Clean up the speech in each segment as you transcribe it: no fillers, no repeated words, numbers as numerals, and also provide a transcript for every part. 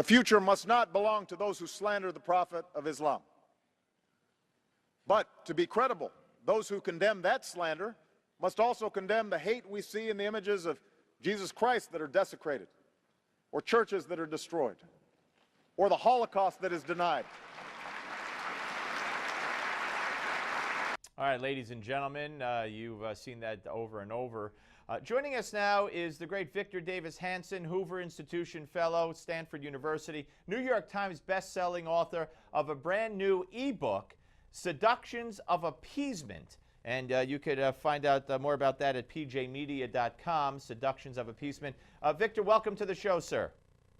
The future must not belong to those who slander the Prophet of Islam. But to be credible, those who condemn that slander must also condemn the hate we see in the images of Jesus Christ that are desecrated, or churches that are destroyed, or the Holocaust that is denied. All right, ladies and gentlemen, you've seen that over and over. Joining us now is the great Victor Davis Hanson, Hoover Institution Fellow, Stanford University, New York Times best-selling author of a brand new ebook, Seductions of Appeasement. And you could find out more about that at pjmedia.com, Seductions of Appeasement. Victor, welcome to the show, sir.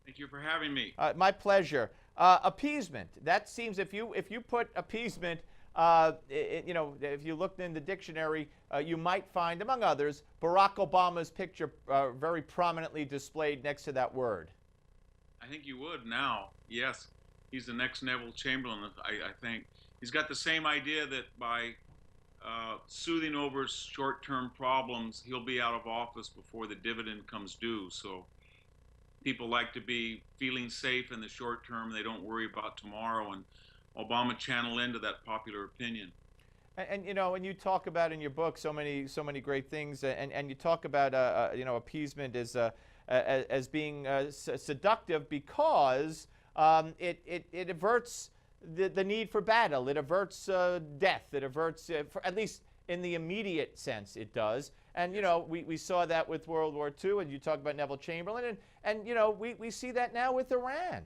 Thank you for having me. My pleasure. Appeasement. That seems, if you put appeasement, you know, if you looked in the dictionary, you might find, among others, Barack Obama's picture very prominently displayed next to that word. I think you would now. Yes, he's the next Neville Chamberlain, I think. He's got the same idea that by soothing over short-term problems, he'll be out of office before the dividend comes due. So people like to be feeling safe in the short term. They don't worry about tomorrow. And Obama channeled into that popular opinion. And you know, and you talk about in your book so many great things, and you talk about you know, appeasement as being seductive because it averts the need for battle. It averts death. It averts, at least in the immediate sense, it does. And you know, we saw that with World War II, and you talk about Neville Chamberlain, and you know, we see that now with Iran.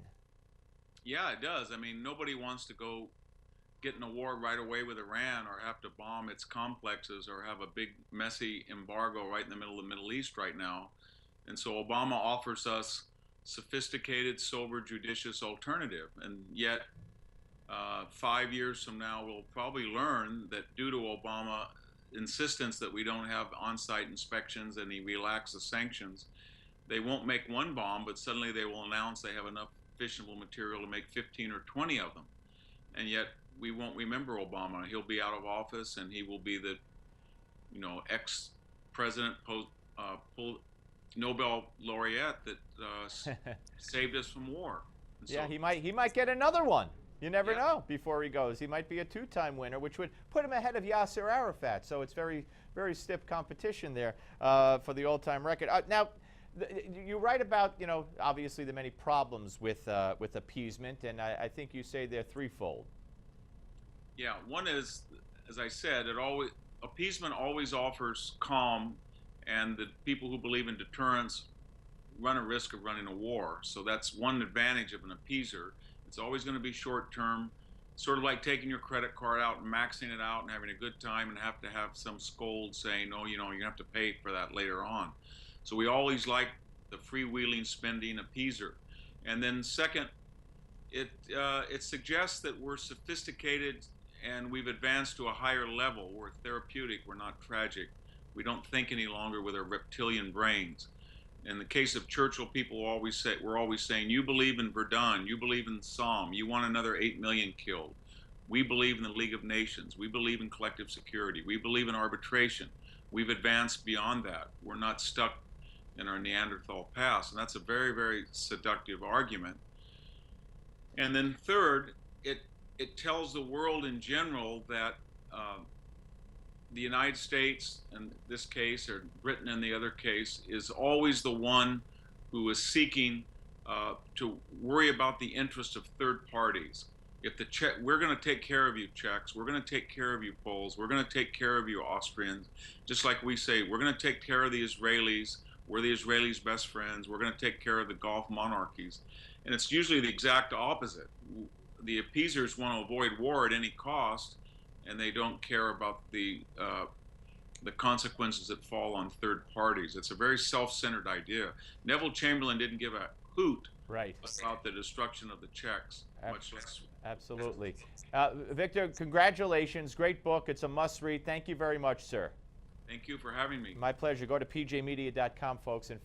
Yeah, it does. I mean, nobody wants to go get in a war right away with Iran or have to bomb its complexes or have a big, messy embargo right in the middle of the Middle East right now. And so Obama offers us sophisticated, sober, judicious alternative. And yet, 5 years from now, we'll probably learn that due to Obama's insistence that we don't have on-site inspections and he relaxed the sanctions, they won't make one bomb, but suddenly they will announce they have enough fissionable material to make 15 or 20 of them. And yet we won't remember Obama. He'll be out of office and he will be the, you know, ex-president, Nobel laureate that saved us from war. And yeah, so, he might get another one. You never know before he goes. He might be a two-time winner, which would put him ahead of Yasser Arafat. So it's very, very stiff competition there for the all-time record. Now, you write about, you know, obviously the many problems with appeasement, and I think you say they're threefold. Yeah, one is, as I said, appeasement always offers calm, and the people who believe in deterrence run a risk of running a war. So that's one advantage of an appeaser. It's always going to be short term, sort of like taking your credit card out and maxing it out and having a good time and have to have some scold saying, oh, you know, you're going to have to pay for that later on. So we always like the freewheeling spending appeaser. And then second, it suggests that we're sophisticated and we've advanced to a higher level. We're therapeutic, we're not tragic. We don't think any longer with our reptilian brains. In the case of Churchill, people always say, we're always saying, you believe in Verdun, you believe in Somme, you want another 8 million killed. We believe in the League of Nations, we believe in collective security, we believe in arbitration. We've advanced beyond that. We're not stuck in our Neanderthal past, and that's a very, very seductive argument. And then third, it tells the world in general that the United States, in this case, or Britain in the other case, is always the one who is seeking to worry about the interest of third parties. If we're going to take care of you Czechs, we're going to take care of you Poles, we're going to take care of you Austrians, just like we say, we're going to take care of the Israelis, we're the Israelis' best friends, we're going to take care of the Gulf monarchies. And it's usually the exact opposite. The appeasers want to avoid war at any cost, and they don't care about the consequences that fall on third parties. It's a very self-centered idea. Neville Chamberlain didn't give a hoot about the destruction of the Czechs, much less. Absolutely. Victor, congratulations. Great book. It's a must-read. Thank you very much, sir. Thank you for having me. My pleasure. Go to pjmedia.com, folks, and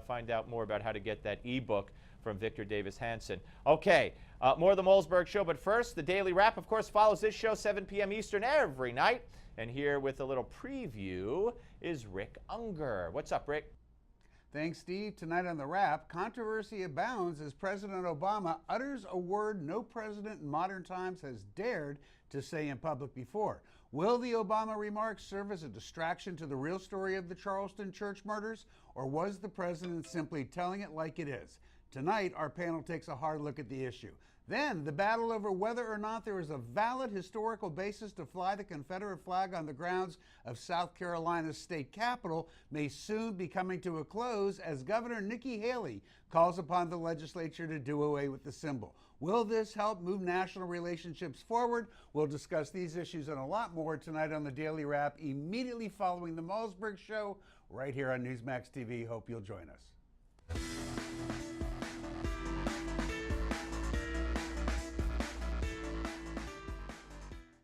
find out more about how to get that ebook from Victor Davis Hanson. Okay, more of the Malzberg Show, but first, the Daily Wrap, of course, follows this show 7 p.m. Eastern every night. And here with a little preview is Rick Unger. What's up, Rick? Thanks, Steve. Tonight on The Wrap, controversy abounds as President Obama utters a word no president in modern times has dared to say in public before. Will the Obama remarks serve as a distraction to the real story of the Charleston church murders, or was the president simply telling it like it is? Tonight, our panel takes a hard look at the issue. Then, the battle over whether or not there is a valid historical basis to fly the Confederate flag on the grounds of South Carolina's state capitol may soon be coming to a close as Governor Nikki Haley calls upon the legislature to do away with the symbol. Will this help move national relationships forward? We'll discuss these issues and a lot more tonight on the Daily Wrap, immediately following the Malzberg Show, right here on Newsmax TV. Hope you'll join us.